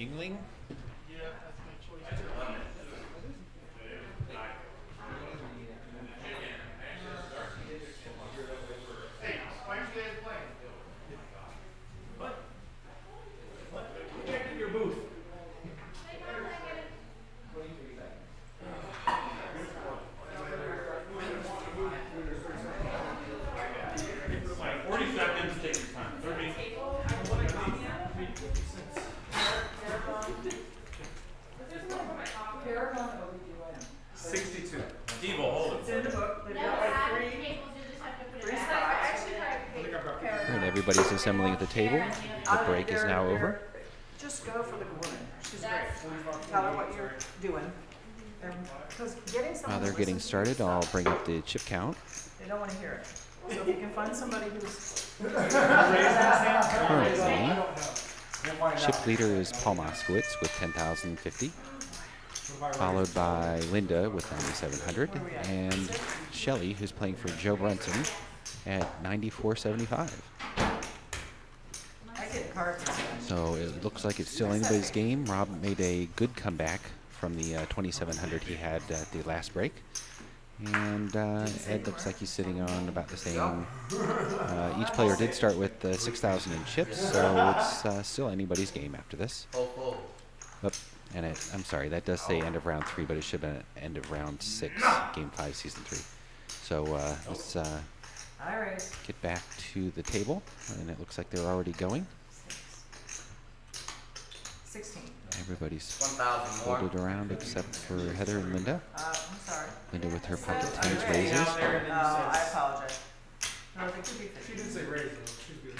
Yingling. And everybody's assembling at the table. The break is now over. Just go for the woman. She's great. Tell her what you're doing. While they're getting started, I'll bring up the chip count. They don't want to hear it. So if you can find somebody who's Currently, chip leader is Paul Moskowitz with 10,050, followed by Linda with 9,700, and Shelly, who's playing for Joe Brunson, at 9,475. So it looks like it's still anybody's game. Rob made a good comeback from the 2,700 he had at the last break. And Ed looks like he's sitting on about the same. Each player did start with 6,000 in chips, so it's still anybody's game after this. Oop, and I'm sorry, that does say end of round 3, but it should have been end of round 6, game 5, season 3. So let's get back to the table, and it looks like they're already going. 16. Everybody's folded around except for Heather and Linda. I'm sorry. Linda with her pocket tens raises. I apologize. No, they could be 50. She didn't say raise, though. She's good.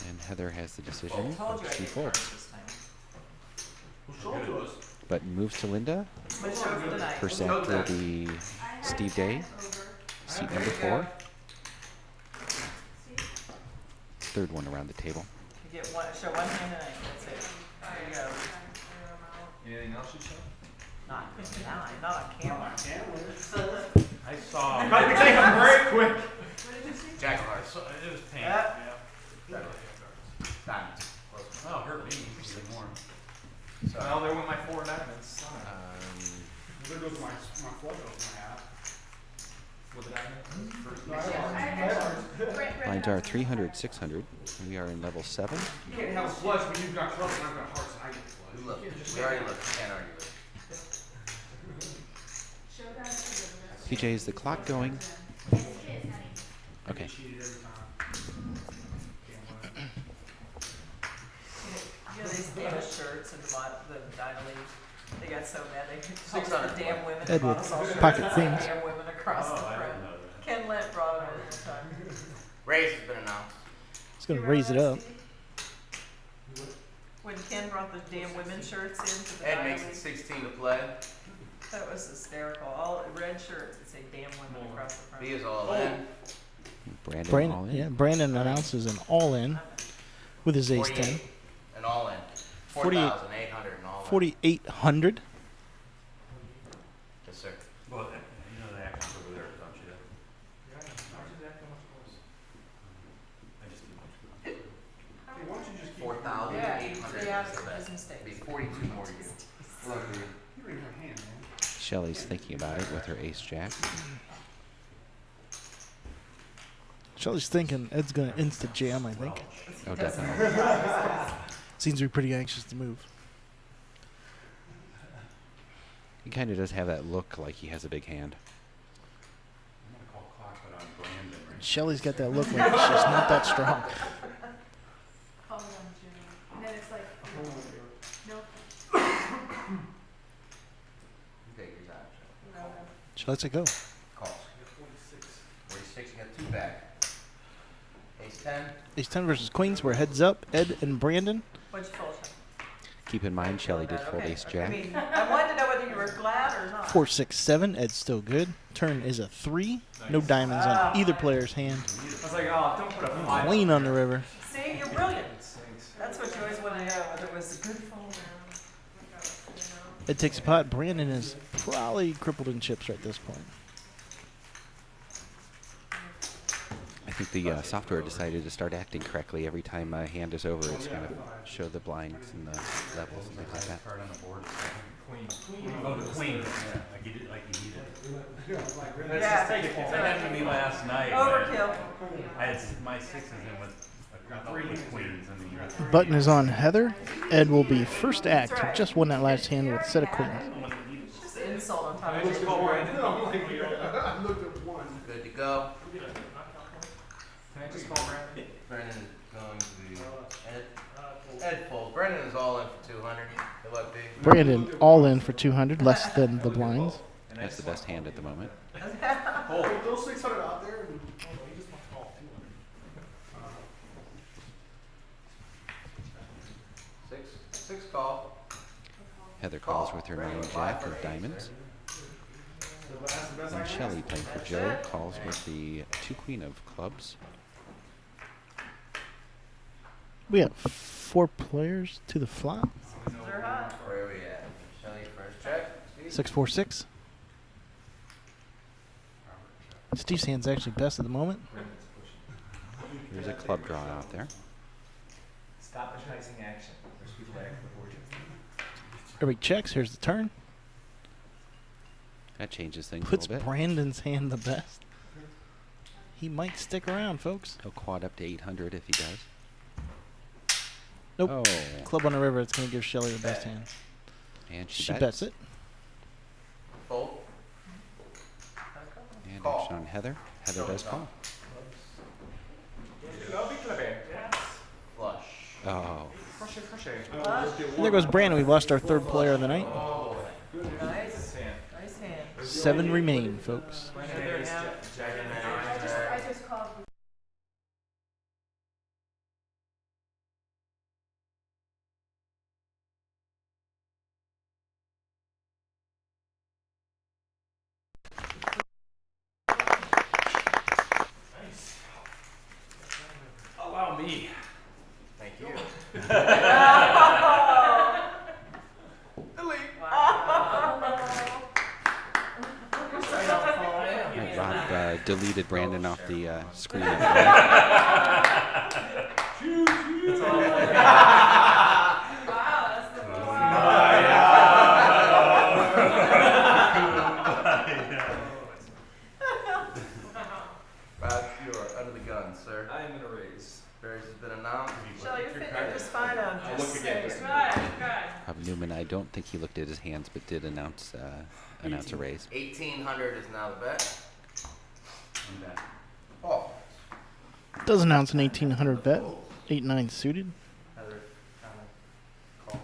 And Heather has the decision, but she folds. But moves to Linda. First act will be Steve Day, seat number 4. Third one around the table. You get one, show one hand tonight. That's it. There you go. Anything else you saw? Not on camera. I saw. I'm about to take a break quick. Jack of Hearts. It was pain. Yeah. Diamonds. Oh, it hurt me. More. Well, there went my 4 diamonds. There goes my flush off my hat. With the diamonds? Lines are 300, 600. We are in level 7. You can't have a flush when you've got trouble and I've got hearts and I get flush. We look. We already looked. Can't argue with it. PJ, is the clock going? Okay. You know these famous shirts and the Dinah League, they got so mad they took the damn women and bought us all shirts. Pocket queens. Damn women across the front. Ken Lent brought them over the time. Raise has been announced. It's going to raise it up. When Ken brought the damn women's shirts in to the Ed Dinah makes it League, 16 to play. that was hysterical. All red shirts that say damn women across the front. B is all in. Brandon all in. Yeah, Brandon announces an all-in with his ace 10. 48 and all in. 4,800 and all in. 4,800. Yes, sir. Well, you know the action's over there, don't you? Yeah. I just do much. Hey, why don't you just keep 4,800. Yeah, his mistakes. Be 42 more to you. Look, dude. you in your hand, man. Shelly's thinking about it with her ace jack. Shelly's thinking Ed's going to insta-jam, I think. Oh, definitely. Seems to be pretty anxious to move. He kind of does have that look like he has a big hand. I'm going to call clock, but on Brandon. Shelly's got that look like she's not that strong. Call me on June. And then it's like, nope. Take your time. She lets it go. Calls. 46. You got 2 back. Ace 10. Ace 10 versus Queens. We're heads up. Ed and Brandon. What'd you fold? Keep in mind, Shelly did fold ace I jack. mean, I wanted to know whether you were glad or not. 4, 6, 7. Ed's still good. Turn is a 3. No diamonds on either player's hand. I was like, oh, don't put a 5. Clean on the river. See, you're brilliant. That's what you always want to know, whether it was a good fold. Ed takes a pot. Brandon is probably crippled in chips right at this point. I think the software decided to start acting correctly every time a hand is over. It's going to show the blinds and the levels and things like that. Card on the board. Queen. Oh, the queen. Yeah, like you did, like you needed it. Let's Yeah. just take it. That happened to me last night. Overkill. I had my sixes in with a couple of queens and the Button is on Heather. Ed will be first act. He just won that last hand with a set of queens. Just an insult on top of Let's it. call Brandon. Good to go. Can I just call Brandon? Brennan is going to be Ed fold. Brennan is all in for 200. Good luck, D. Brandon all in for 200, less than the blinds. That's the best hand at the moment. Hold. Those 600 out there. And, he just wants to call 200. Six call. Heather calls with her main jack of diamonds. And Shelley playing for Joe calls with the 2 queen of clubs. We have 4 players to the flop. They're hot. Where are we at? Shelley first check. Steve? 6-4-6. Steve's hand's actually best at the moment. There's a club draw out there. Stop enticing action. There's people back before you. Everybody checks. Here's the turn. That changes things Puts a little bit. Brandon's hand the best. He might stick around, folks. He'll quad up to 800 if he does. Nope. Oh, Club on the river. It's going to give Shelley the best hand. and She bets it. Fold. And Call. action on Heather. Heather does call. Lobby clubber. Flush. Oh, Crochet. And there goes Brandon. We've lost our 3rd player of the night. Oh. Nice. Hand. Nice hand. 7 remain, folks. Brandon is now. Jack and I just called. Nice. Allow me. Thank you. right, Rob deleted Brandon off the screen. Rob, you are under the gun, sir. I am going to raise. Bears has been announced. Shelley, you're fitting in just fine on I'll just look again. saying. Rob Newman, I don't think he looked at his hands, but did announce a raise. 1,800 is now the bet. Oh. Does announce an 1800 bet. 8-9 suited. Heather, calls.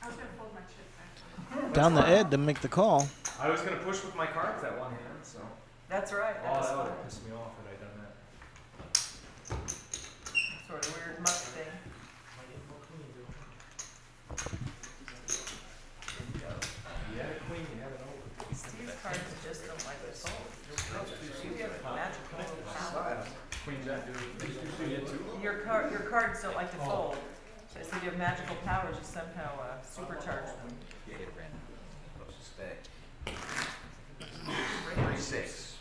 I was gonna fold my chip back. Down the Ed to make the call. I was going to push with my cards that one hand, so. That's right. Oh, That was that would fun. have pissed me off had I done that. Sort of weird muck thing. You had a queen, you had an over. Steve's cards just don't like to fold. You have a magical power. Queen jack, dude. You had 2? Your cards don't like to fold. So if you have magical powers, you somehow supercharge them. Stay. 3-6.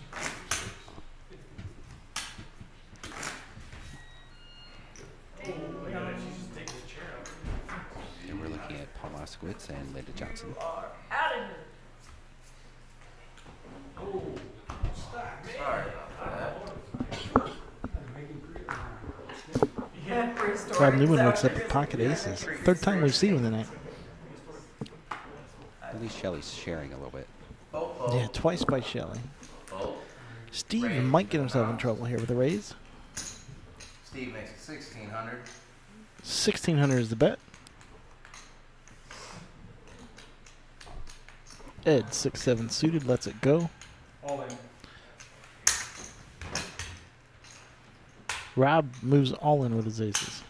And we're looking at Paul Moskowitz and Linda Johnson. You are out of here. Sorry about that. Prehistoric. Rob Is Newman that looks what up it at is? pocket aces. 3rd time we've seen him tonight. At least Shelley's sharing a little bit. Fold, fold. Yeah, twice by Shelley. Fold. Steve might get himself in trouble here with a raise. Steve makes it 1,600. 1600 is the bet. Ed 6-7 suited, lets it go. All in. Rob moves all in with his aces.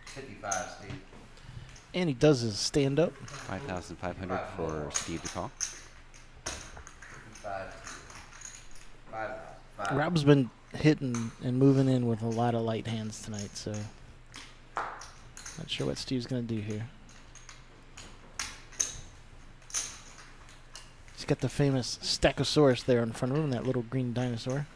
55, Steve. And he does his stand up. 5,500 for Steve to call. 55. 5. Rob's been hitting and moving in with a lot of light hands tonight, so not sure what Steve's going to do here. He's got the famous Stackosaurus there in front of him, that little green dinosaur.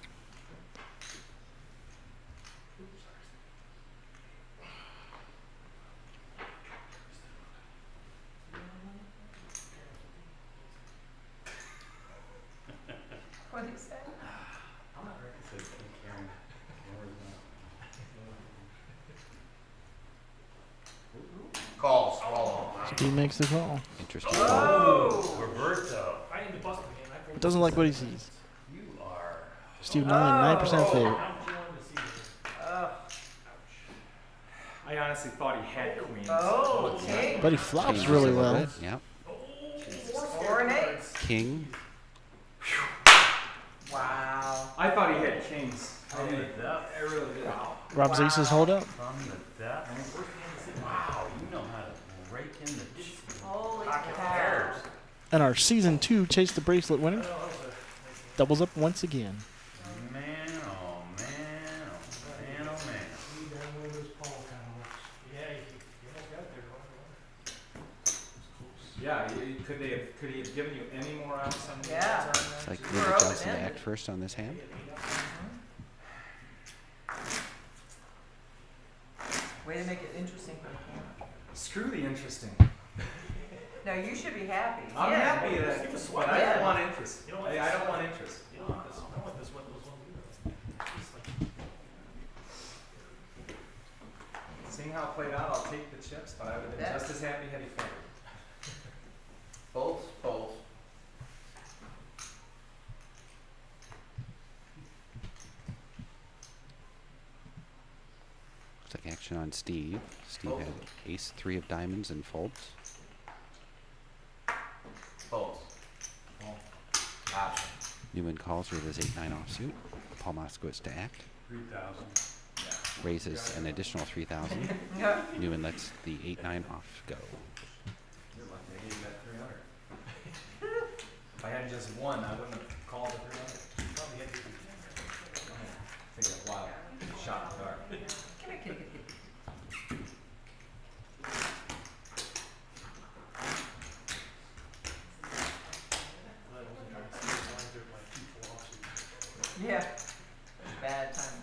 What do you say? Call, swallow. Steve makes the call. Interesting. Oh! Roberto. Doesn't like what he sees. You are. Steve only 9% favorite. I honestly thought he had queens. Oh, king. But he flops Changes really a little well. bit, Yep. 4 and 8. King. Wow. I thought he had kings. I really did. Wow. Rob's aces hold up. From the depths. Wow, you know how to rake in the Holy pocket cow. pairs. And our season 2 Chase the Bracelet winner doubles up once again. Man, oh man, oh man, oh man. Yeah, could he have given you any more outs on the Yeah. It's like We're Linda open Johnson to ended. act first on this hand. Way to make it interesting for the camera. Screw the interesting. No, you should be happy. I'm Yeah. happy that, but I don't want interest. I don't want interest. Seeing how it played out, I'll take the chips, but I would have been just as happy had he folded. Folds, folds. Looks like action on Steve. Steve had ace 3 of diamonds and folds. Folds. Option. Newman calls with his 8-9 offsuit. Paul Moskowitz to act. 3,000. Raises an additional 3,000. Yeah. Newman lets the 8-9 off go. You're lucky I gave you that 300. If I had just one, I wouldn't have called the 300. Probably had to take a wild shot in the dark. Come here, kitty, kitty, kitty. Yeah. Bad time.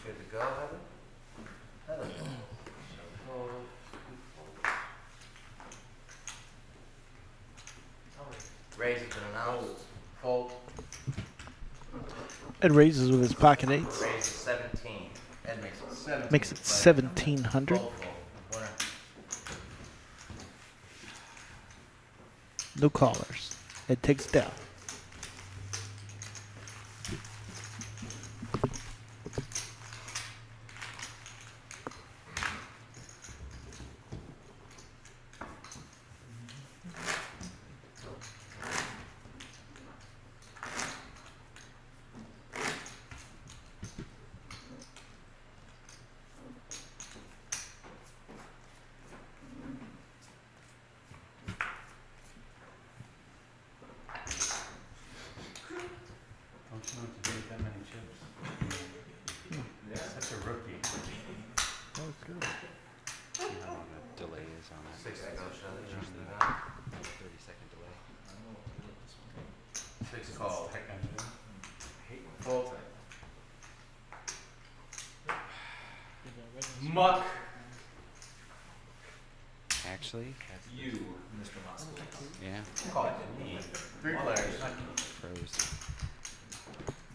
Good to go, Heather? Heather. Fold, fold. Raise it to an ounce. Fold. Ed raises with his pocket eights. Raise to 17. Ed makes it 17. Makes it 1,700. Fold, fold. Winner. No callers. Ed takes it down. Don't you know what to do with that many chips? Such a rookie. Oh, good. See how long the delay is on that. 6 to go, Shelley. Usually Usually 30-second delay. 6 call. Heck, I do. Fold. Muck. Actually, that's, You, Mr. Moskowitz. yeah, Call it. 3 players. froze.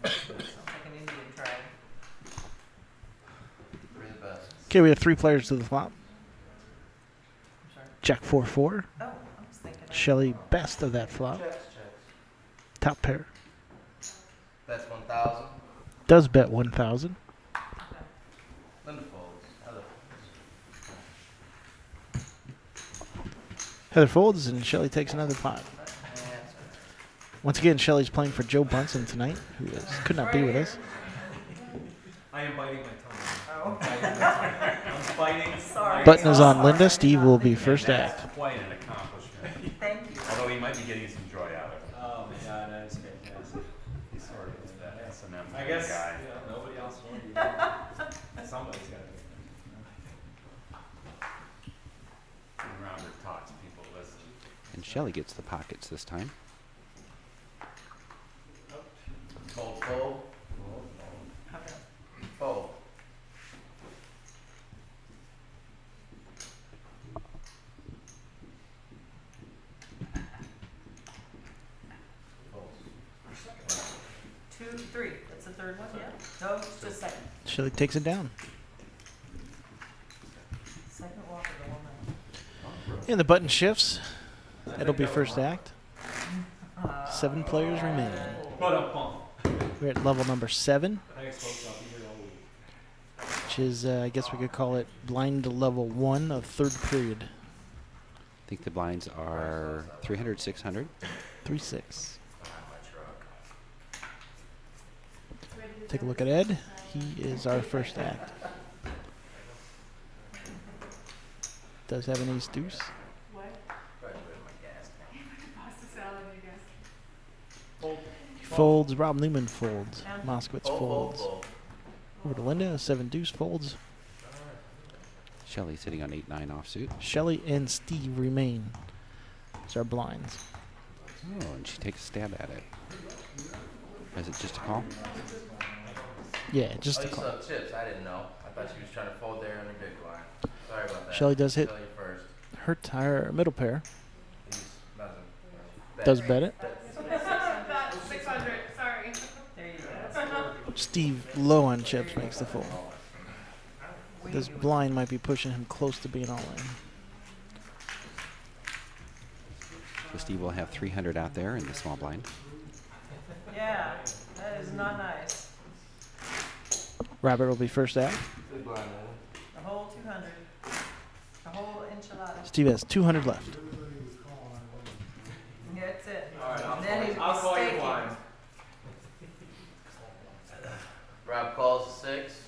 Sounds like an Indian tribe. Three the best. Okay, we have 3 players to the flop. I'm sorry. Jack 4-4. Oh, I was thinking. Shelly best of that flop. Checks, checks. Top pair. That's 1,000. Does bet 1,000. Linda folds. Heather folds. Heather folds and Shelly takes another pot. Once again, Shelly's playing for Joe Bunsen tonight, who could not be with us. I am biting my tongue. Oh. I'm biting. Sorry. Button is on Linda. Steve will be first That's act. quite an accomplishment. Thank you. Although he might be getting some joy out of it. Oh my god, that is fantastic. He's sort of that S&M I guess guy. nobody else will. Somebody's Shelley gets the pockets this time. Fold, fold, Okay. fold. Two, three. That's the third one, yeah? No, it's just second. Shelley takes it down. Second walk of the whole night. And the button shifts. That'll be first act. 7 players remain. Put up pump. We're at level number 7, Thanks, folks. I'll be here all week. which is, I guess we could call it blind level 1 of 3rd period. I think the blinds are 300, 600. 3-6. Ready to Take a go? look at Ed. He is our first act. Does have an ace deuce. What? Graduated my gas tank. Pasta salad, you guys. Fold. He folds. Rob Newman folds. Yeah. Moskowitz Fold, fold, folds. fold. Over to Linda. 7 deuce folds. Shelley sitting on 8-9 offsuit. Shelley and Steve remain as our blinds. Oh, and she takes a stab at it. Is it just a call? Yeah, just Oh, a you call. saw chips. I didn't know. I thought she was trying to fold there on the big blind. Sorry about that. Shelley does hit Shelley first. her tire middle pair. He's nothing. Does bet it. About 600, sorry. There you go. Steve low on chips makes the fold. This blind might be pushing him close to being all in. So Steve will have 300 out there in the small blind. Yeah, that is not nice. Robert will be first act. Big blind, man. The whole 200. The whole enchilada. Steve has 200 left. That's it. All right, And then he's I'll call you mistaken. blind. Rob calls a 6.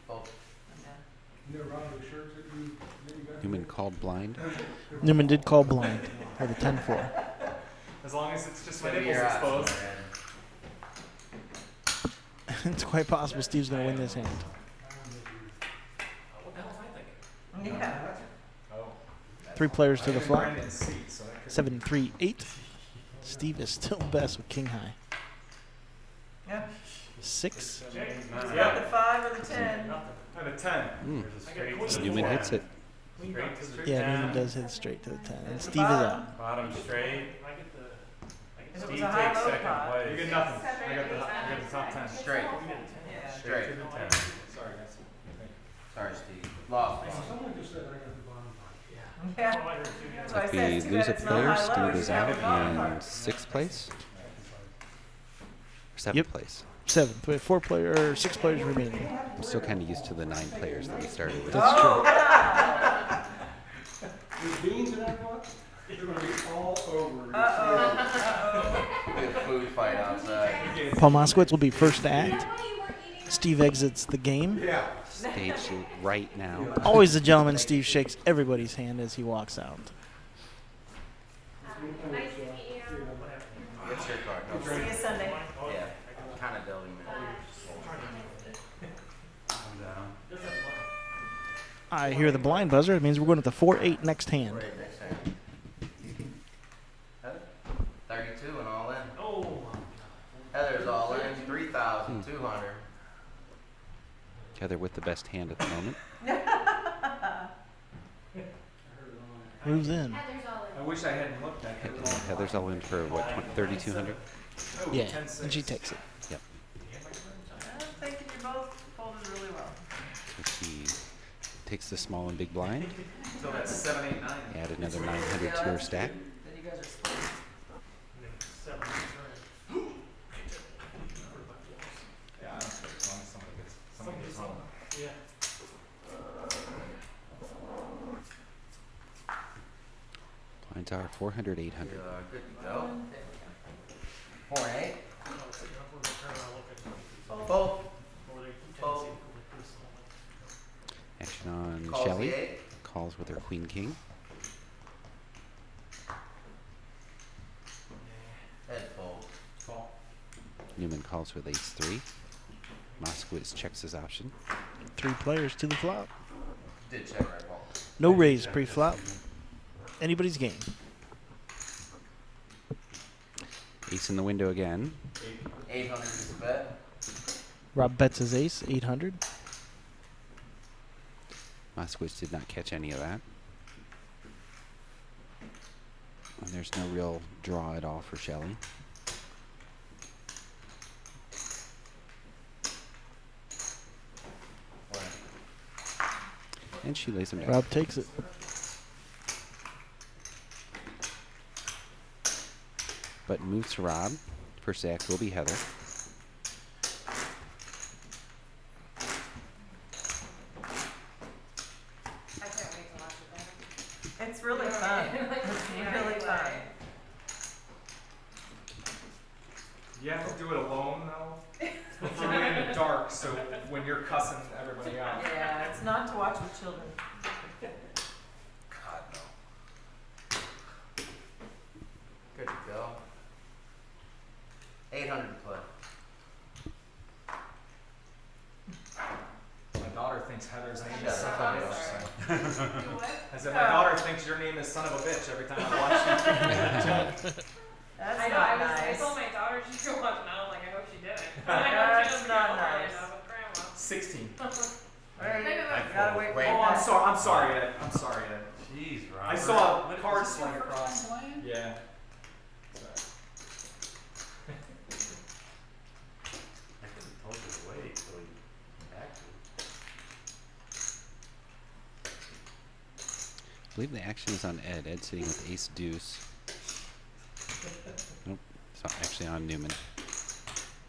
Fold. Newman called blind. Newman did call blind with a 10-4. As long as it's just my Maybe nipples your exposed. eyes, man. It's quite possible Steve's going to win this hand. Yeah. Oh. 3 players to the flop. Brandon's seat, so that could 7, 3, 8. Steve is still best with king high. Yeah. 6. It's got the 5 or the 10. And a 10. Newman hits it. Straight to the Yeah, Newman does hit straight to the 10. And Steve is out. bottom straight. If it Steve was takes a high low second pot. place. You get nothing. I got the top 10. Straight. Yeah. Straight. To the 10. Sorry, guys. Sorry, Steve. Lost. Yeah. That's why I If said we it's too lose bad a it's not player, high-low. Steve You is have out a bottom in part. 6th place. Or 7th Yep. place. 7th. We have 4 players, or 6 players remaining. I'm still kind of used to the 9 players that we started with. That's true. The beans in that pot, they're gonna be all over. We have food fight outside. Paul Moskowitz will be first to act. Steve exits the game. Yeah. Stage right now. Always the gentleman. Steve shakes everybody's hand as he walks out. Nice to meet you. What's your card? No, See you Sunday. yeah. Kind of delving, man. I hear the blind buzzer. It means we're going to the 4-8 next hand. Right, next hand. Heather? 32 and all in. Oh. Heather's all in. 3,200. Heather with the best hand at the moment. Who's in? Heather's all I wish I hadn't looked at it. Heather's all in for what, 3,200? Oh, Yeah, 10-6. and she takes it. Yep. I'm thinking you both folded really well. So she takes the small and big blind. So that's 7, 8, 9. Add another 900 to her stack. Then you guys are split. Yeah, I don't care as long as somebody gets home. Blinds are 400, 800. Good to go. 4-8. Fold. Fold. Action on Calls Shelley. the 8. Calls with her queen king. Head fold. Call. Newman calls with ace 3. Moskowitz checks his option. 3 players to the flop. Did check right, Paul. No raise pre-flop. Anybody's game. Ace in the window again. 800 is the bet. Rob bets his ace, 800. Moskowitz did not catch any of that. And there's no real draw at all for Shelley. And she lays him down. Rob takes it. Button moves to Rob. First act will be Heather. I can't wait to watch it. It's really fun. It's really fun. You have to do it alone though. If you're in the dark, so when you're cussing everybody out. Yeah, it's not to watch with children. God, no. Good to go. 800 to play. My daughter thinks Heather's name Shut is son up. of a bitch. Do what? I said my daughter thinks your name is son of a bitch every time I watch you. That's I know, not I nice. told my daughter she could watch it, and I was like, I hope she did it. That's not nice. 16. Alright, Maybe I gotta wait for Wait. Oh, that. I'm sorry, Ed. I'm sorry, Ed. Jeez, Robert. I saw What- a card is this your slung first across. time playing? Yeah. I could have told you to wait till you back to I believe the action is on Ed. Ed sitting with ace deuce. Nope. It's not actually on Newman.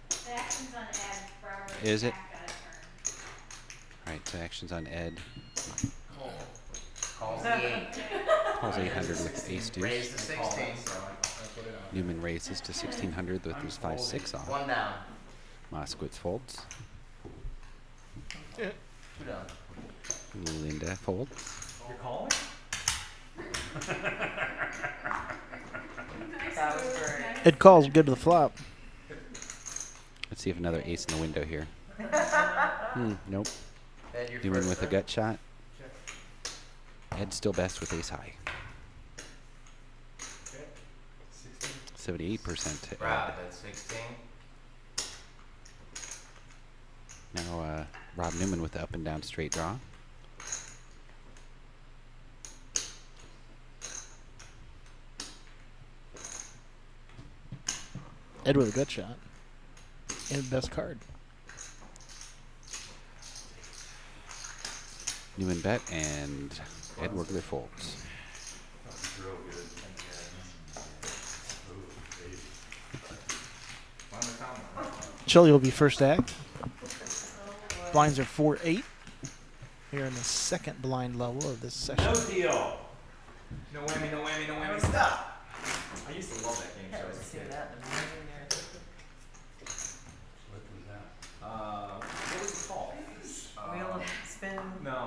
The action's on Ed for our Is it? back out of turn. Alright, so action's on Ed. Calls the 8. Calls 800 with ace Raise deuce. the 16. Newman raises to 1600 with his 5-6 off. 1 down. Moskowitz folds. 2 down. Linda folds. You're calling? That was great. Ed calls, good to the flop. Let's see if another ace in the window here. Nope. Ed, your Newman first with a bet. gut shot. Ed's still best with ace high. Okay. 16. 78% to Rob Ed. at 16. Now Rob Newman with the up and down straight draw. Ed with a gut shot. And best card. Newman bet and Ed Wurgler folds. That was real good. Ooh, baby. Finally found one. Shelley will be first act. Blinds are 4-8. Here in the second blind level of this session. No deal. No whammy, no whammy, no whammy. Stop! I used to love that game. Can't so I really was a see kid. that in a million years. What was that? What was it called? Wheel of spin. No.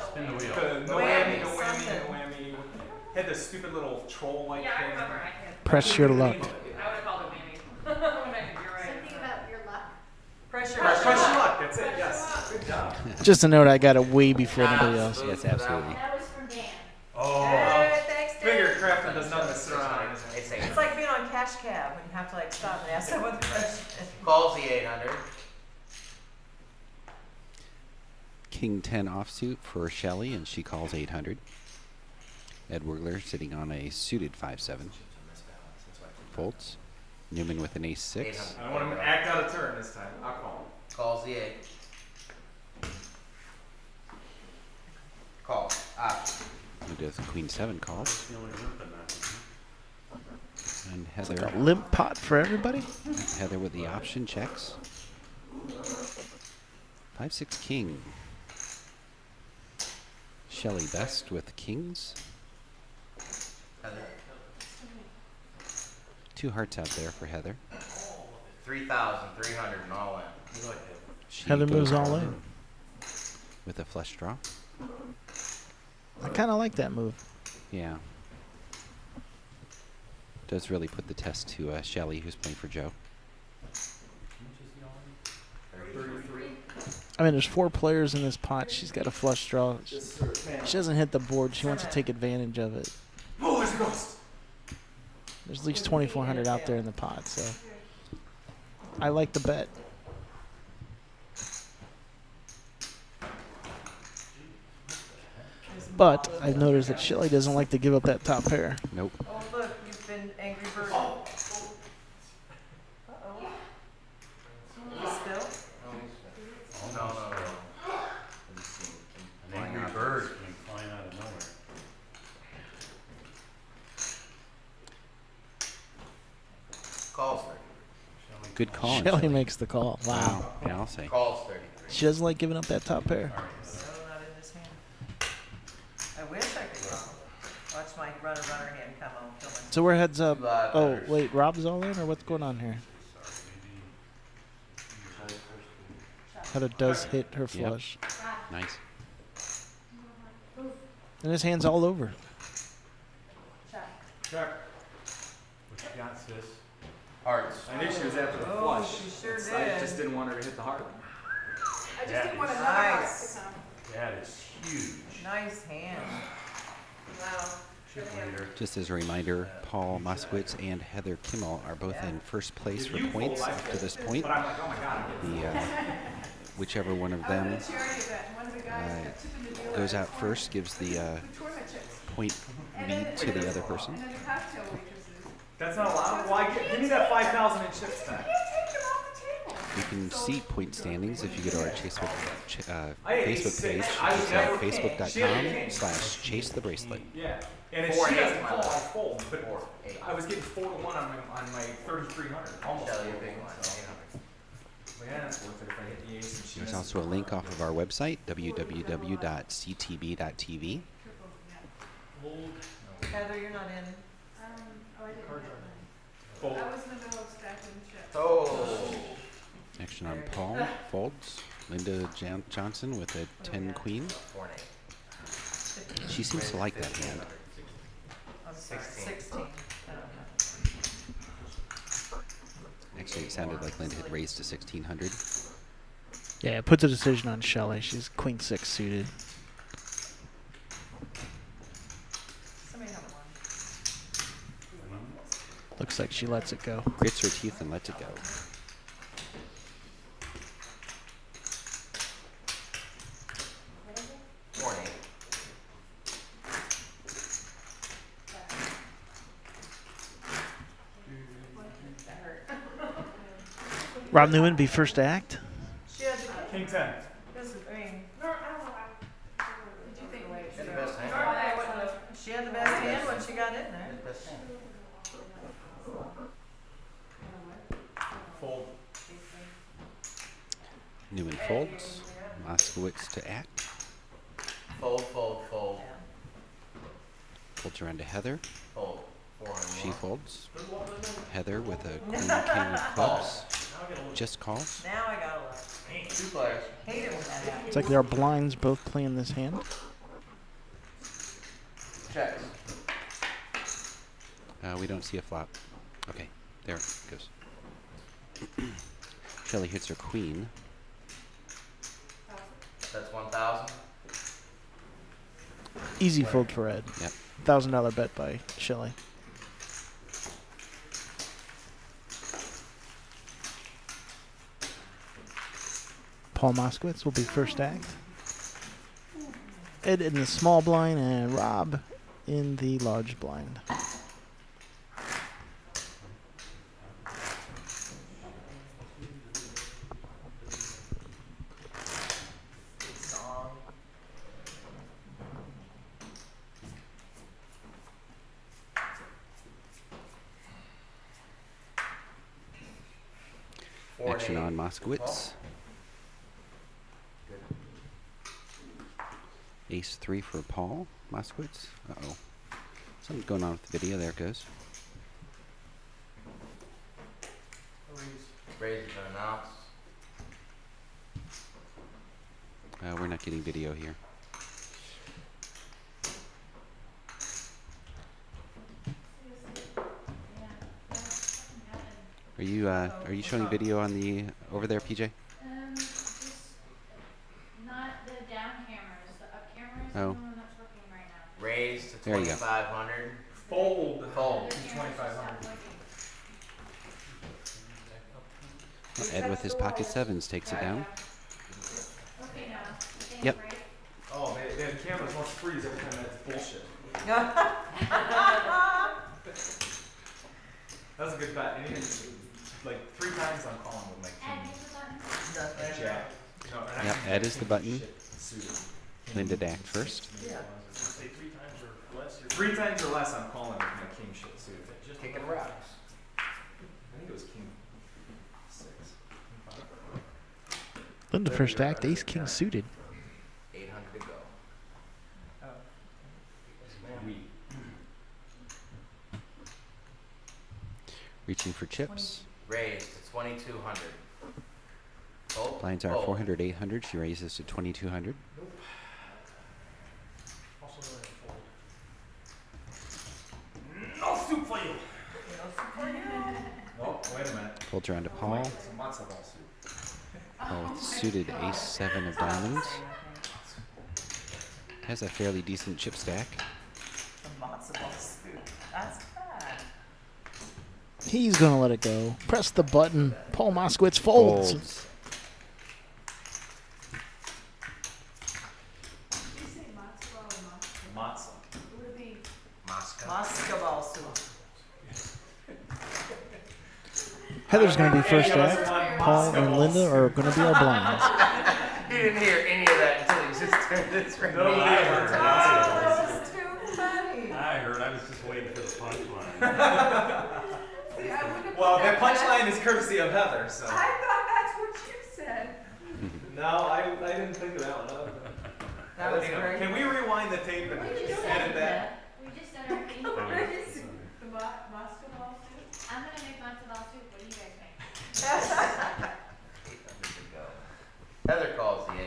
Spin the wheel. No Whammy, whammy, no whammy, something. no whammy. Had this stupid little troll-like Yeah, I thing. remember. I can't. Press your luck. I would have called it whammy. You're right. Something about your luck. Pressure. Press your luck, that's it, yes. Good job. Just a note, I got it way before anybody else. Yes, absolutely. That was from Dan. Oh. Hey, thanks, Figure Dave. crafting does not sit around. It's It's like being on cash cab when you have to like stop and ask someone the question. Calls the 800. King 10 offsuit for Shelley, and she calls 800. Ed Wurgler sitting on a suited 5-7. Folds. Newman with an ace 6. I don't want him to act out of turn this time. I'll call. Calls the 8. Call. Who does Queen 7 calls. The only limp in that one, And It's like Heather, a limp pot for everybody. Heather with the option checks. 5-6 king. Shelley best with kings. Heather. 2 hearts out there for Heather. 3,300 and all in. You like it. She Heather goes moves all in. with a flush draw. I kind of like that move. Yeah. Does really put the test to Shelley, who's playing for Joe. How much is he on? 33. I mean, there's 4 players in this pot. She's got a flush draw. She doesn't hit the board. She wants to take advantage of it. Oh, there's a ghost. There's at least 2,400 out there in the pot, so I like the bet. But I've noticed that Shelly doesn't like to give up that top pair. Nope. Oh, look, you've been angry bird. Oh. Uh-oh. Still? No. An angry bird came flying out of nowhere. Calls 33. Good call. Shelly Shelley. makes the call. Wow. Yeah, I'll say. Calls 33. She doesn't like giving up that top pair. So not in this hand. I wish I could call. Watch my runner hand come on. Kill myself. So we're heads up. Two live Oh, betters. wait, Rob's all in, or what's going on here? Heather does hit her flush. Nice. And his hand's all over. Check. What you got, sis? Hearts. I knew she was after the Oh, flush. she sure I did. just didn't want her to hit the heart. I just Yeah. didn't want another heart Nice. to come. That is huge. Nice hand. Wow. Chip leader. Just as a reminder, Paul Moskowitz and Heather Kimmel are both in first place for points up to this point. But I'm like, oh my god. The whichever one of I them was at a charity event, and one of the guys got tipped in the dealer. goes out first gives the With tournament chips. point lead to the other person. And then the cocktail waitresses. That's not allowed? Why? Give me that 5,000 in chips You then. can't take them off the table. You can see point standings if you go to our Facebook I ate Facebook page. 6. It's I was never- She had a facebook.com/chase the bracelet. Yeah. And if 4 she and doesn't 8, call, my I love. fold. But 4, 8. I was getting 4-1 on my 3,300. Almost. Shelly, a big one. So, but yeah, it's worth it if I hit the ace and she There's misses. also a link off of our website, www.ctb.tv. Heather, you're not in. Oh, I didn't get mine. Fold. I was in the middle of stacking chips. Oh. Action on Paul folds. Linda Johnson with a 10 queen. 4 and 8. She seems to like that hand. I'm sorry, 16. 16. Actually, it sounded like Linda had raised to 1600. Yeah, it puts a decision on Shelly. She's queen 6 suited. Somebody have one. Looks like she lets it go. Grits her teeth and lets it go. Four and 8. Rob Newman be first to act. She had the King 10. this, I mean, No, I don't know. Did you think? She had the best hand. normally I wouldn't have, she had the best hand when she got in there. Best hand. Fold. Newman folds. Moskowitz to act. Fold, fold, fold. Folds around to Heather. Fold. 4 and 1. She folds. Heather with a queen king of clubs. Just calls. Now I got a lot. 2 players. Hate it when that happens. It's like there are blinds both playing this hand. Checks. We don't see a flop. Okay, there it goes. Shelly hits her queen. That's 1,000. Easy fold for Ed. Yep. $1,000 bet by Shelly. Paul Moskowitz will be first act. Ed in the small blind and Rob in the large blind. Good song. Four Action and on 8. Moskowitz. Ace 3 for Paul Moskowitz. Uh-oh. Something's going on with the video. There it goes. Raise has been announced. We're not getting video here. Are you showing video on the over there, PJ? Oh. No, that's working right now. Raise to There you go. 2,500. Fold. Fold. The camera 2,500. stopped working. Ed with his pocket sevens takes it down. Okay, now. I think, Yep. right? Oh, they have cameras must freeze every time that's bullshit. That was a good bet. Anything, like 3 times I'm calling with my Add king. the button. Jack. No, and I Yep, can Ed is the king button. shit suited. Linda to act first. Yeah. Say 3 times or less. 3 times or less I'm calling with my king shit suited. Just Kicking rocks. I think it was king 6. King 5. Linda first act, ace king suited. 800 to go. Oh. We. Reaching for chips. Raise to 2,200. Fold. Blinds are Fold. 400, 800. She raises to 2,200. Also going to fold. No soup for you. Oh, wait a minute. Folds around to Paul. It's a matzo ball suit. Paul with suited ace 7 of diamonds. Has a fairly decent chip stack. The matzo ball soup. That's bad. He's gonna let it go. Press the button. Paul Moskowitz folds. Did you say matzo ball or matzo? Matzo. It would be Moscow. Moscow ball soup. Heather's gonna be first act. Paul and Linda are gonna be our blinds. He didn't hear any of that until he just turned this ring. No, I heard it. Oh, that was too funny. I heard. I was just waiting for the punchline. See, I would have. Well, that punchline is courtesy of Heather, so. I thought that's what you said. No, I didn't think of that one. That was great. Can we rewind the tape and We just edit that? We just said our thing. What is the matzo ball soup? I'm gonna make matzo ball soup. What do you guys think? 800 to go. Heather calls the 8.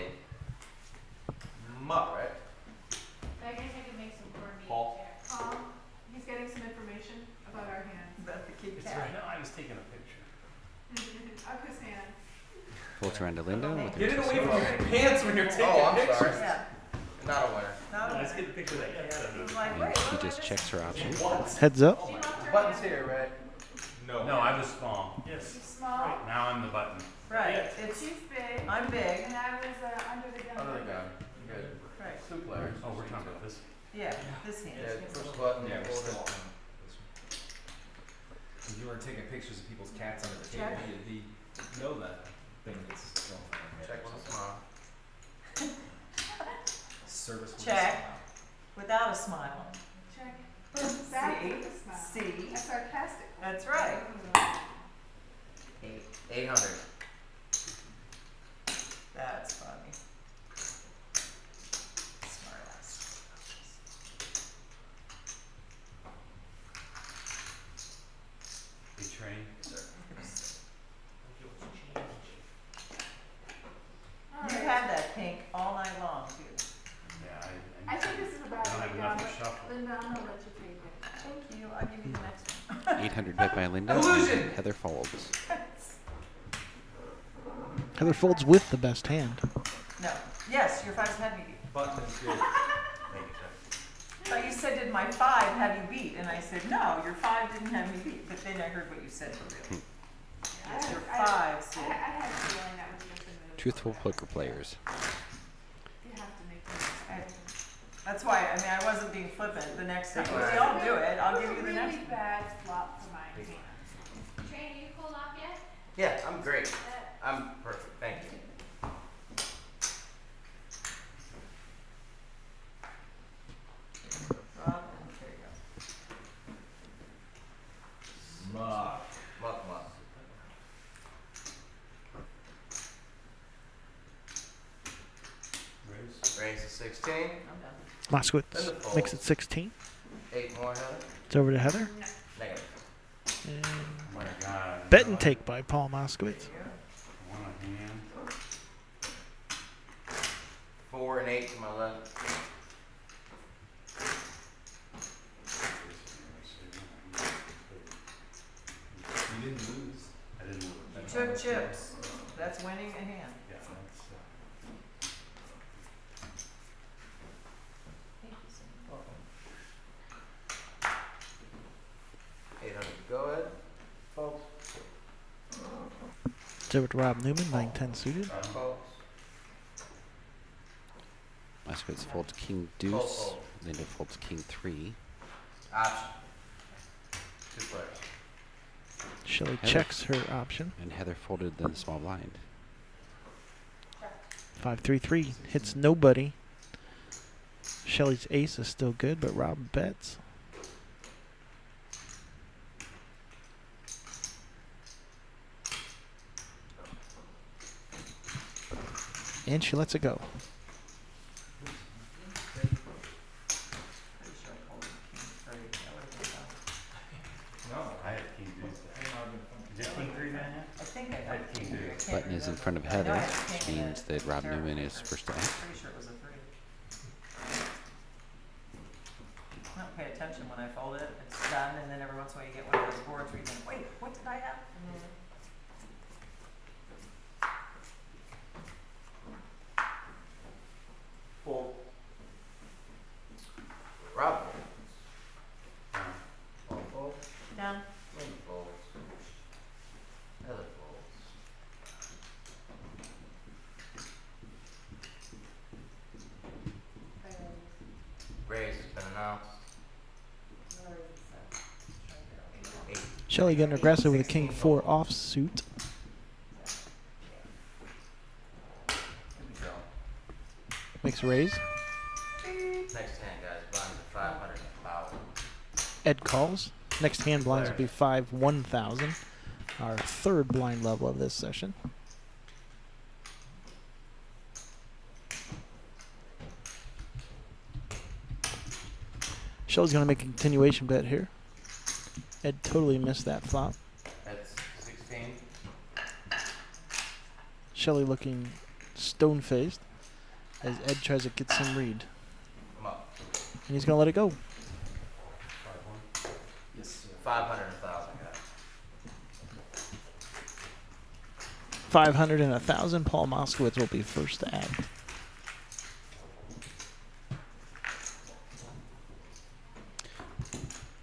Muck, right? I guess I could make some corned beef. Paul? Paul, he's getting some information about our hands. About the Kit It's Kat. right now. I was taking a picture. Of his hand. Folds around to Linda with her Get it two away from sets. your pants when you're taking Oh, I'm pictures. sorry. Yeah. Not a winner. Not Let's a- get the picture that you had. He's like, And wait, she what just am I checks her option. What? Heads up. She wants her Button's hand. here, right? No. No, I was small. Yes. She's small, Now I'm the button. Right, it's, she's big, I'm big. and I was under the gun. Under the gun. Good. Right, Two players. Oh, we're talking about this. yeah, this hand. Yeah, push button. Yeah, we're hold still it. on. If you were taking pictures of people's cats under the table, Check. you'd know that thing that's still Check once smile. service. with a Check. smile. Without a smile. Check. Back See? with a smile. See? A sarcastic. That's right. 800. That's funny. Smart ass. Betraying. All You've right. had that pink all night long, too. Yeah, I think this is about I don't have to enough go, to shuffle. Linda, I'm gonna let you take it. Thank you, I'll give you the next one. 800 bet by Linda. Illusion. Heather folds. Heather folds with the best hand. No, yes, your fives had me beat. Button is good. Thank you, sir. But you said, did my five have you beat? And I said, no, your five didn't have me beat. But then I heard what you said for real. Yes, your fives I did. had a feeling that was just a move. Truthful poker players. You have to make this. That's why, I mean, I wasn't being flippant. The next time, Right. we all do it. I'll give you the Really next one. bad flop for my Big hand. Train, are you cooled off yet? Yeah, I'm great. I'm perfect. Thank you. Rob, there you go. Muck. Muck, muck. Raise. Raise to 16. I'm done. Moskowitz makes it 16. 8 more, Heather. It's over to Heather. Negative. And Oh my God. bet and take by Paul Moskowitz. One on hand. 4 and 8 to my left. You didn't lose. I didn't move. You took chips. That's winning a hand. Yeah, that's. It's over to Rob Newman, 9-10 suited. Folds. Moskowitz folds king deuce. Folds. Lindo folds king 3. Option. 2 players. Shelley Heather. checks her option. And Heather folded the small blind. 5-3-3 hits nobody. Shelley's ace is still good, but Rob bets. And she lets it go. Pretty sure I called it king 3. That would've been tough. No. I had king deuce. Is it king 3 man? I think I I had king I deuce. can't Button is in remember. front of I know Heather, I had which king in means the that Rob tarot Newman is card. first to I'm act. pretty sure it was a 3. I don't pay attention when I fold it. It's done, and then every once in a while you get one of those boards where you think, wait, what did I have? Fold. Rob folds. Folds. Down. Lynn folds. Heather folds. Raise has been announced. 8. Shelley getting aggressive with a king 4 offsuit. Here we go. Makes a raise. Next hand, guys. Blinds at 500 1,000. Ed calls. Next hand blinds will be 5-1,000. Our third blind level of this session. Shelley's going to make a continuation bet here. Ed totally missed that flop. That's 16. Shelley looking stone-faced as Ed tries to get some read. Come up. And he's going to let it go. 500 1,000, guys. 500 and 1,000. Paul Moskowitz will be first to act.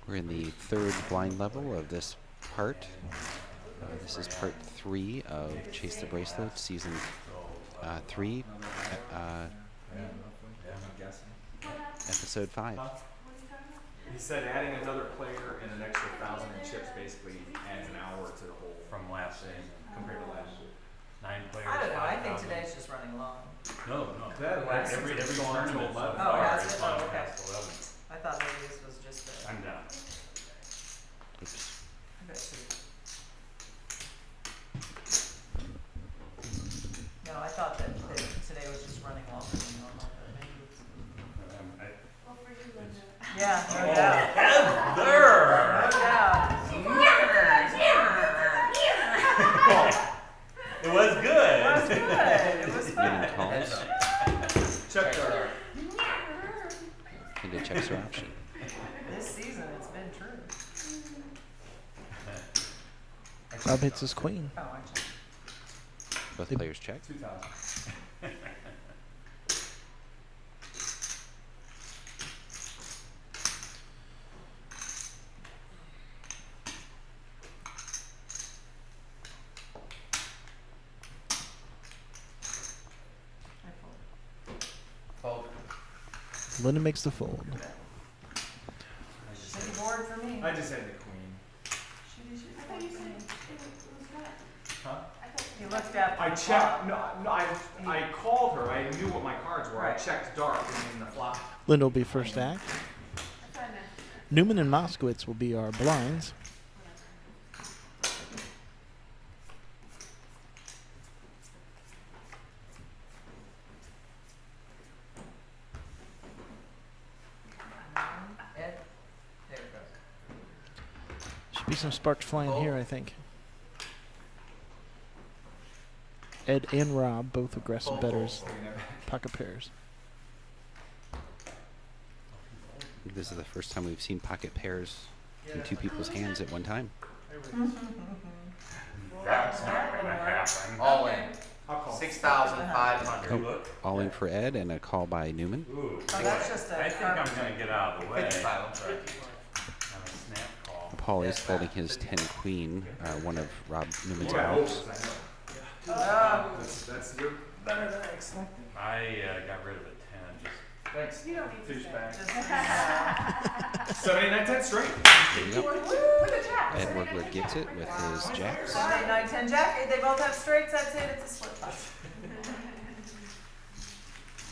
We're in the third blind level of this part. This is part 3 of Chase the Bracelet, season 3, episode 5. He said adding another player and an extra 1,000 in chips basically adds an hour to the whole From last season. compared to last year. 9 players. I don't know. I think 5,000. today's just running long. No. That last Every season's gone to tournament 11. so Oh, far has is it? gone Oh, okay. past 11. I thought maybe this was just a. I'm down. Oops. I bet you. No, I thought that today was just running longer than normal. But maybe it's. Well, for you, Linda. Yeah, no doubt. There! No doubt. It was good. It was good. It was Newman fun. calls. Check card. Lindo checks her option. This season, it's been true. Rob hits his queen. Oh, I checked. Both players check. 2,000. I folded. Fold. Linda makes the fold. City board for me. I just had the queen. I thought you said it was not. Huh? I thought He looked at. I the checked. flop. No, I called her. I knew what my cards were. I Right. checked dark and then the flop. Linda will be first to act. I thought I meant. Newman and Moskowitz will be our blinds. Ed, there it goes. Should be some sparks flying here, I think. Ed and Rob, both aggressive bettors. Pocket pairs. This is the first time we've seen pocket pairs in two people's hands at one time. That's not gonna happen. All in. I'll call. 6,500. Oh, all in for Ed and a call by Newman. Ooh. Oh, that's just a. I think I'm gonna get out of the way. 55, I'm sorry. On a snap call. Paul is folding his 10 queen, one of Rob Newman's Yeah, outs. I know. That's your better than I expected. I got rid of a 10. Just Thanks. You don't need to Fish say. back. Just 79, 10 straight. There you go. with the jack. Ed Woodward gets it with his jacks. 7, 8, 9, 10 jack. They both have straights. That's it. It's a split pot.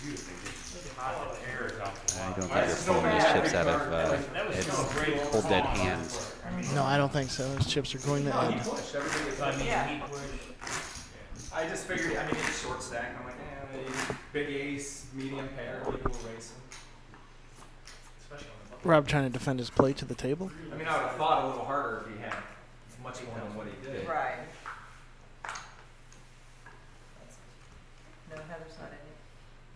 you think it's hot air is off the I wall. don't think you're pulling these chips out of That was Ed's so great. cold dead hands. No, I don't think so. Those chips are going to No, he Ed. pushed. Everything was So, I mean, Yeah. he pushed. I just figured, I mean, it's short stack. I'm like, big ace, medium pair, people were racing. Especially on the button. Rob trying to defend his play to the table. I mean, I would have thought a little harder if he had much more than what he did. Right. No, Heather's not in it.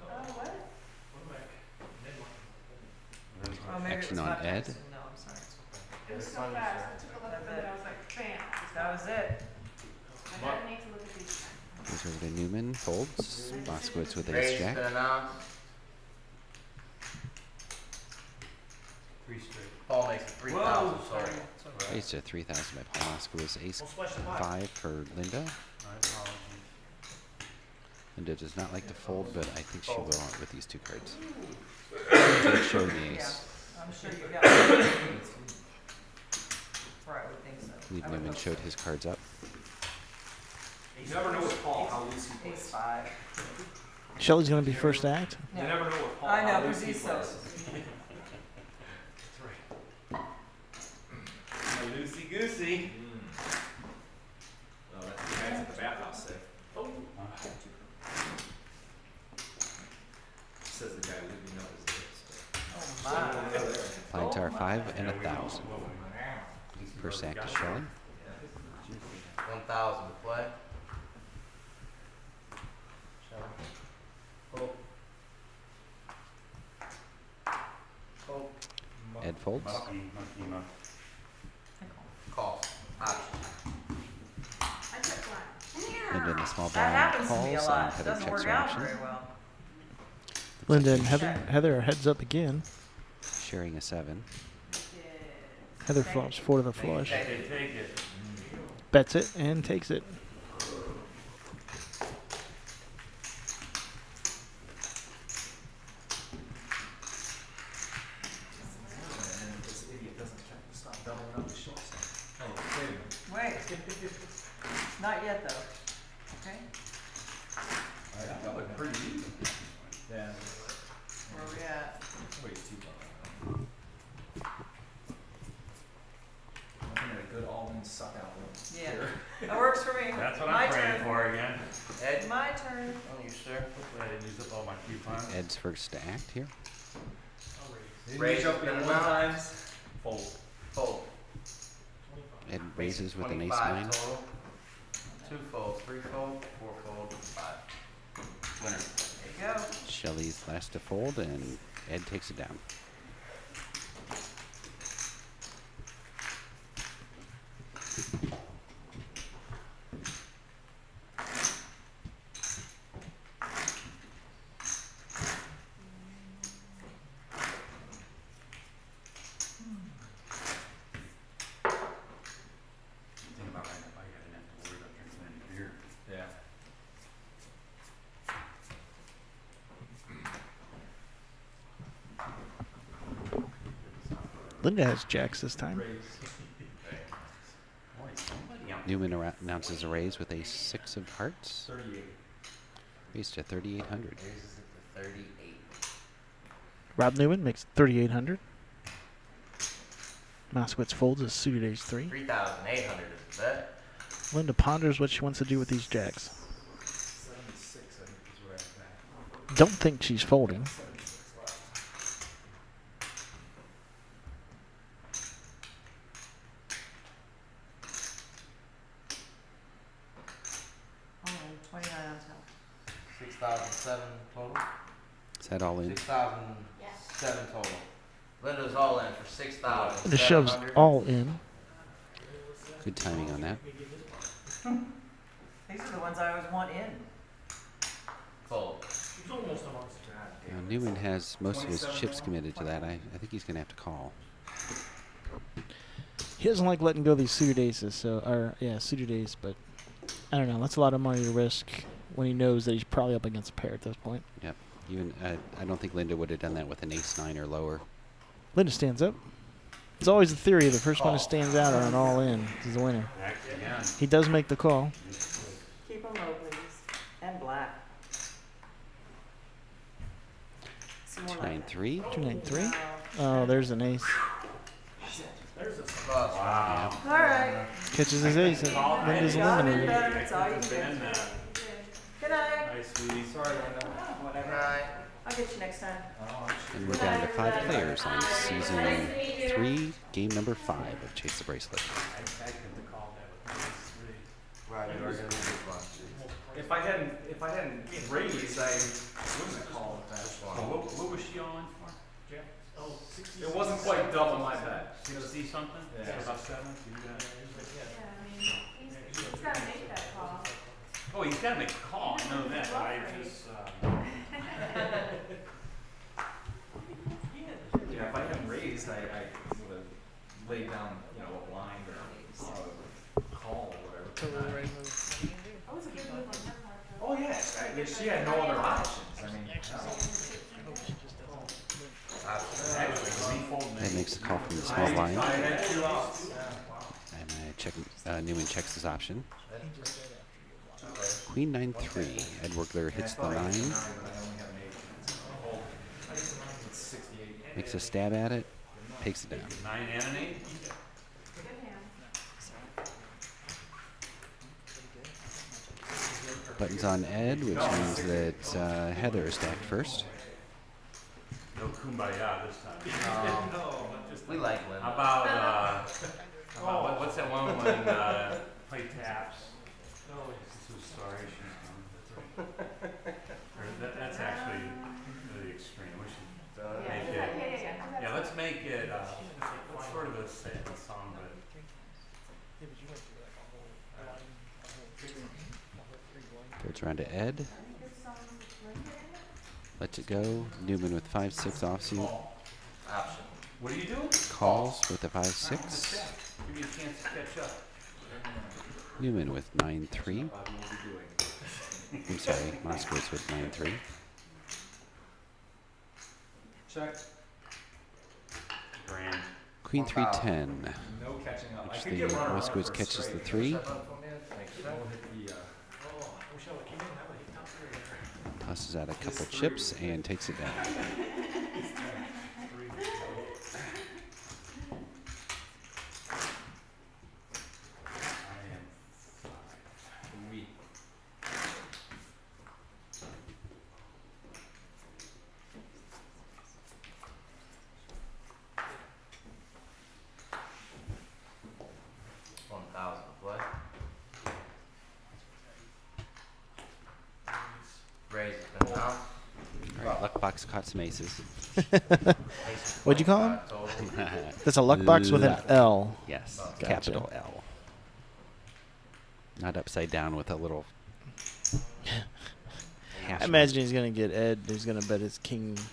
Oh, what? Oh, maybe Action it was on not Ed. Jackson. No, I'm sorry. It was so fast. I took a look at it and I was like, bam. That was it. I didn't need to look at these. Goes over to Newman, folds. Moskowitz with ace Raise jack. been announced. 3 straight. Paul makes it 3,000 total. Raised to 3,000 by Paul Moskowitz. Ace 5 for Linda. My apologies. Linda does not like to fold, but I think she will with these two cards. Jake showed the Yeah. ace. I'm sure you got it. Right, I would think so. I believe I would Newman hope showed his cards up. You never know with Paul how loose he so. Ace plays. 5. Shelley's going to be first act. You never know with Paul I know, how 'cause loose he he's so. plays. Loosey goosey. Oh, that's the guys at the bathhouse say. Says the guy who didn't know his lips. Oh, my. Flying Tower 5 and Yeah, we know. 1,000. First act to Shelley. 1,000 to play. Ed folds. Monkey. Call. Option. I took one. Linda in the small That blind happens to me a calls lot. and Heather Doesn't checks work her out action. very well. Linda and Heather are heads up again. Sharing a 7. Heather flops 4 to the flush. Take it. Bets it and takes it. And this idiot doesn't stop doubling up the short stack. Oh, wait a minute. Wait. Not yet, though. Okay? That looked pretty even. Yeah. Where we at? Way too low. Looking at a good all-in suck-out room. Yeah. That works for me. That's what My I'm praying turn. for again. Ed, My turn. on you, sir. Hopefully I didn't use up all my coupons. Ed's first to act here. Raise up been in announced. times. Fold. Fold. Ed raises with an ace 25 9. total. 2 fold, 3 fold, 4 fold, 5. Winner. There you go. Shelley's last to fold, and Ed takes it down. Think about right now, I didn't have to worry about drinking any beer. Yeah. Linda has jacks this time. Boy, somebody out Newman announces a raise with a 6 of hearts. 38. Raised to 3,800. Raises it to 38. Rob Newman makes 3,800. Moskowitz folds his suited ace 3. 3,800 is the bet. Linda ponders what she wants to do with these jacks. 76, I think, is where I'm at. Don't think she's folding. 76 left. Oh, 29 on top. 6,007 total. Is that all in? 6,007 total. Linda's all in for 6,000. Linda shoves all in. Good timing on that. These are the ones I always want in. Fold. Now, Newman has most of his chips committed to that. I think he's going to have to call. He doesn't like letting go of these suited aces, so suited ace, but I don't know. That's a lot of money to risk when he knows that he's probably up against a pair at this point. Yep. Even I don't think Linda would have done that with an ace-9 or lower. Linda stands up. It's always the theory: the first one who stands out on an all-in is the winner. Again. He does make the call. Keep them low, please. And black. Some more like that. 293. 293. Oh, there's an ace. Wow. All right. Catches his ace. And Linda's Got it eliminated. better. That's all you Been can in do. that. Good night. Nice, sweetie. Sorry, Linda. Whatever. Right. I'll get you next time. And we're down to 5 players on season 3, game number 5 of Chase the Bracelet. I couldn't have called that with ace 3. Right, we're gonna do one. If I hadn't raised, I wouldn't have called it that. What was she on for? Jeff? Oh, 60. It wasn't quite double my bet. 60 something? Yeah. About 7? So you got it. Yeah, I mean, he's gotta make that call. Oh, he's got to make a call. I know that. I just. Yeah, if I hadn't raised, I would have laid down, a blind or call or whatever. Oh, it's a good move on her part, though. Oh yeah, she had no other options. I mean, That makes the call from the small I blind. had 2 outs. And Newman checks his option. Queen 9-3. Ed Wergler hits the 9. Makes a stab at it. Takes it down. 9 and an 8? Good hand. Buttons on Ed, which means that Heather is stacked first. No kumbaya this time. We like How Linda. about what's that one when play taps? Oh, so sorry she's gone. That's actually really extreme. We should make it. Yeah, let's make it. What's sort of a sad song, but. Goes around to Ed. Lets it go. Newman with 5-6 offsuit. Option. What do you do? Calls with a 5-6. Give me a chance to catch up. Newman with 9-3. I'm sorry, Moskowitz with 9-3. Check. Grand. Queen 3-10. No catching up. I Which could the get runner up Moskowitz for catches the straight. 3. We'll hit the, Tosses out a couple chips and takes it down. we. Play. Raise has been out. All right, luck box caught some aces. What'd you call him? 25 total. That's a luck box with an Luck. L. Yes, Gotcha. capital L. Not upside down with a little hash I imagine he's gonna get Ed. He's gonna bet his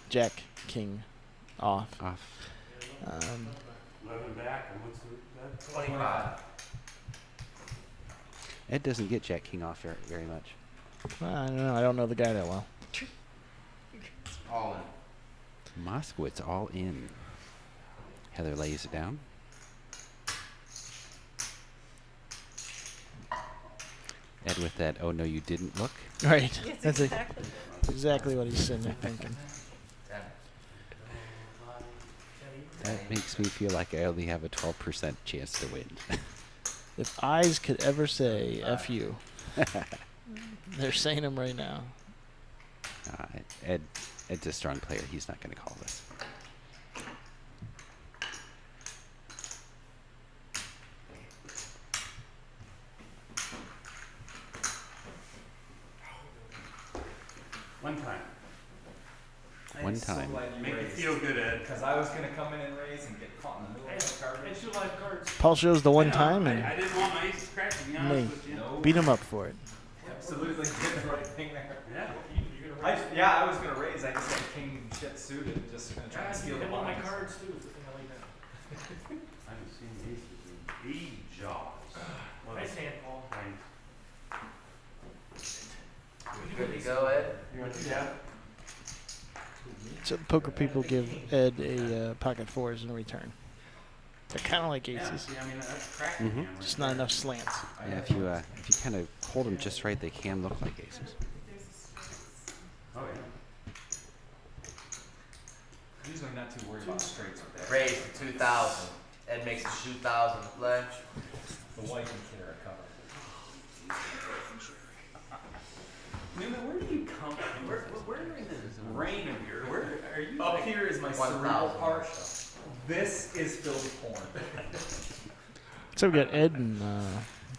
Jack King off. off. 11 back, and what's that? 25. Ed doesn't get Jack King off very much. Well, I don't know. I don't know the guy that well. All in. Moskowitz all in. Heather lays it down. Ed with that, oh no you didn't look. Right. That's exactly what he's sitting there thinking. 10. That makes me feel like I only have a 12% chance to win. If eyes could ever say "F you," they're saying them right now. Ed's a strong player. He's not going to call this. One time. One time. Make it feel good, Ed. Because I was going to come in and raise and get caught in the middle of the card. It's your life cards. Paul shows the one I know, time I and didn't want my aces cracked, to be me. honest with you. No. beat him up for it. Absolutely did the right thing there. Yeah. I was going to raise. I just had king shit suited. Just going to try and steal the my lines. cards too. Is the thing I like that. I haven't seen aces in ages. Nice hand, Paul. go, Ed. Yeah. So the poker people give Ed a pocket fours in return. They're kind of like Yeah, aces, see, I mean, that's cracking Mhm. hand right just not there. enough slants. Yeah, if you kind of hold them just right, they can look like aces. Oh, yeah. Usually not too worried about straights with that. Raise to 2,000. Ed makes a 2,000 pledge. The white and carrot cover. Newman, where do you come from? Where in this brain of yours? Where are you? Up here is my cerebral 1,000. part. This is filled with porn. So we got Ed and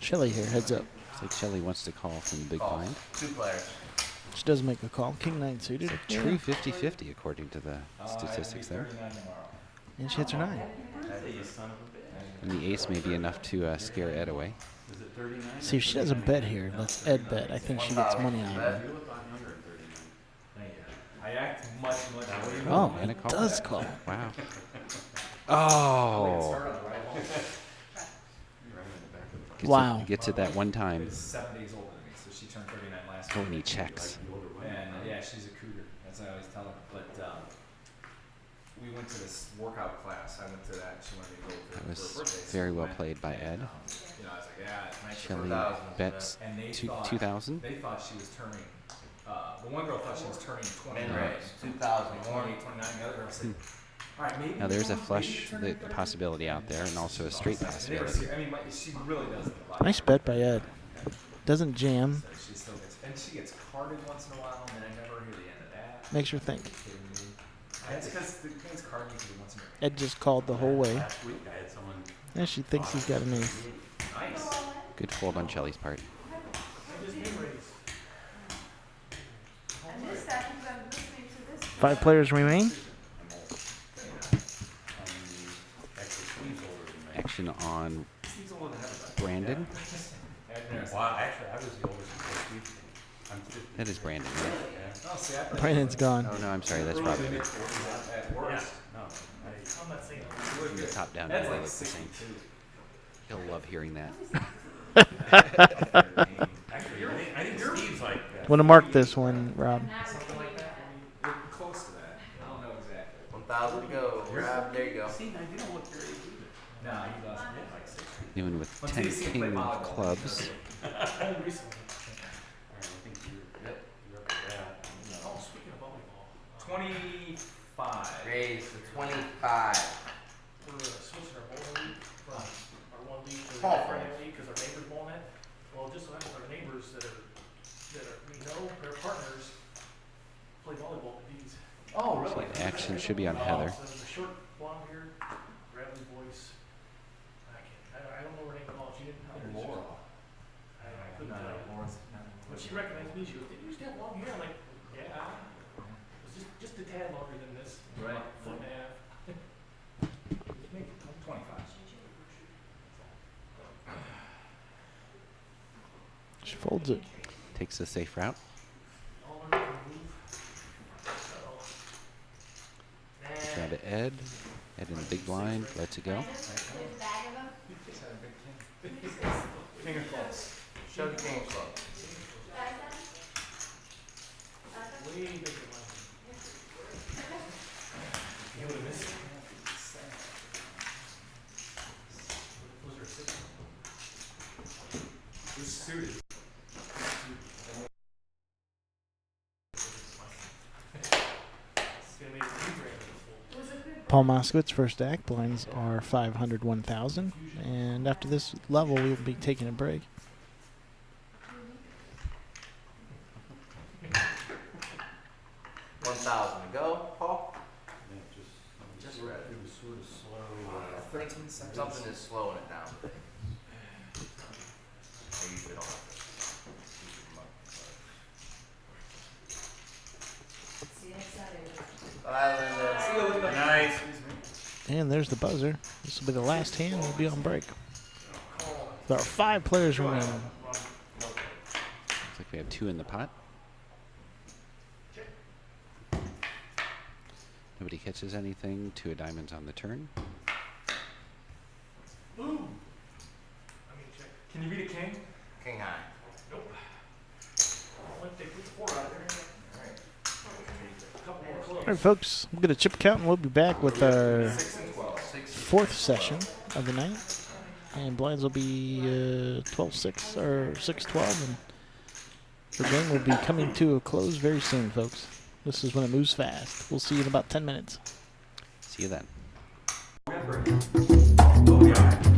Shelly here, heads up. Looks like Shelly wants to call from the big Call. blind. 2 players. She does make a call. King 9 suited. True 50-50 according to the statistics there. And she hits her 9. You son of a bitch. And the ace may be enough to scare Ed away. Is it 39? See, if she doesn't bet here, lets Ed bet, I think she gets money out of Bet. it. You look a lot younger at 39. I act much younger. Oh, and a it call. does call. Wow. Start Oh. on the right wall. You're right in the back of the Wow. Gets it that one time. She's 7 days older than me, so she turned 39 last Oh, week. and he checks. And yeah, she's a cougar. That's what I always tell her. But we went to this workout class. I went to that. She wanted me to go for That her was birthday. So very we well went. played by Ed. You know, I was like, yeah, it's nice. Shelly 4,000 bets And they 2,000. They thought she was turning. The one girl thought she was turning 20. Min raise. 2,000 more. 28, 29. The other girl said, all right, maybe. Now there's a maybe flush, you're turning the 30." possibility out there, and also a straight They were possibility. serious. I mean, she really doesn't. Nice bet by Ed. Doesn't jam. So she still gets, and she gets carded once in a while, and I never hear the end of that. Makes her think. Are you kidding me? That's because the Kings card me once in a Ed just called the whole way. Last week I had someone. And she thinks he's got an ace. Nice. Good fold on Shelly's part. I missed that because I'm listening to this. 5 players remain. Actually, Steve's older than me. Action on He's older than everybody. Brandon. Wow, actually, I was the oldest before Steve. I'm 50. That is Brandon, right? Yeah. Oh, see, I thought Brandon's gone. Oh no, I'm sorry, that's early Robin. mid-40s at Yeah. worst. No, I'm not saying From the top down, That's they like look the same. 62. He'll love hearing that. actually, I think Steve's like. Want to mark this one, Rob? Something like that. We're close to that. I don't know exactly. 1,000 to go. Grab. There you go. Steve, I didn't look very good. No, he doesn't. He like 60. Newman with Until 10 you see him play king volleyball, he clubs. does it. Only recently. I think you're up to that. Oh, speaking of volleyball. 25. Raise to 25. We're switching our bowling league from our one league to the Call. Friday league because our neighbors bowling it. Well, just so happens our neighbors that we know, their partners, play volleyball at these. Oh, So action should be on Heather. So there's a short blonde haired, gravelly voice. I don't know her name at all. She didn't tell me. Laura. I couldn't tell you. But she recognized me. She goes, "Did you used to have long hair?" I'm like, "Yeah." It was just a tad longer than this. Right. Foot and a half. Maybe 25. She folds it. Takes the safe route. All or nothing move. So, Try to Ed. Ed in the big blind. Lets it go. There's a bag of them. Just had a big king. King of clubs. Show the Kings club. way bigger than mine. You would have missed it. Was there a six? Who's suited? It's gonna make it $2,000. Paul Moskowitz, first act. Blinds are 500, 1,000. And after this level, we'll be taking a break. $1,000 to go, Paul. Just read. It was sort of slow. 13 seconds. Something is slowing it down today. I usually don't have to. See you next Saturday. Bye, Linda. See you later. Nice. And there's the buzzer. This will be the last hand. We'll be on break. There are 5 players remaining. Looks like we have 2 in the pot. Nobody catches anything. 2 of diamonds on the turn. Boom. I mean, check. Can you beat a king? King high. Nope. I want to take 4 out of there. All right, folks, we'll get a chip count and we'll be back with our fourth session of the night. And blinds will be 12-6 or 6-12, and the game will be coming to a close very soon, folks. This is when it moves fast. We'll see you in about 10 minutes. See you then. Oh, yeah.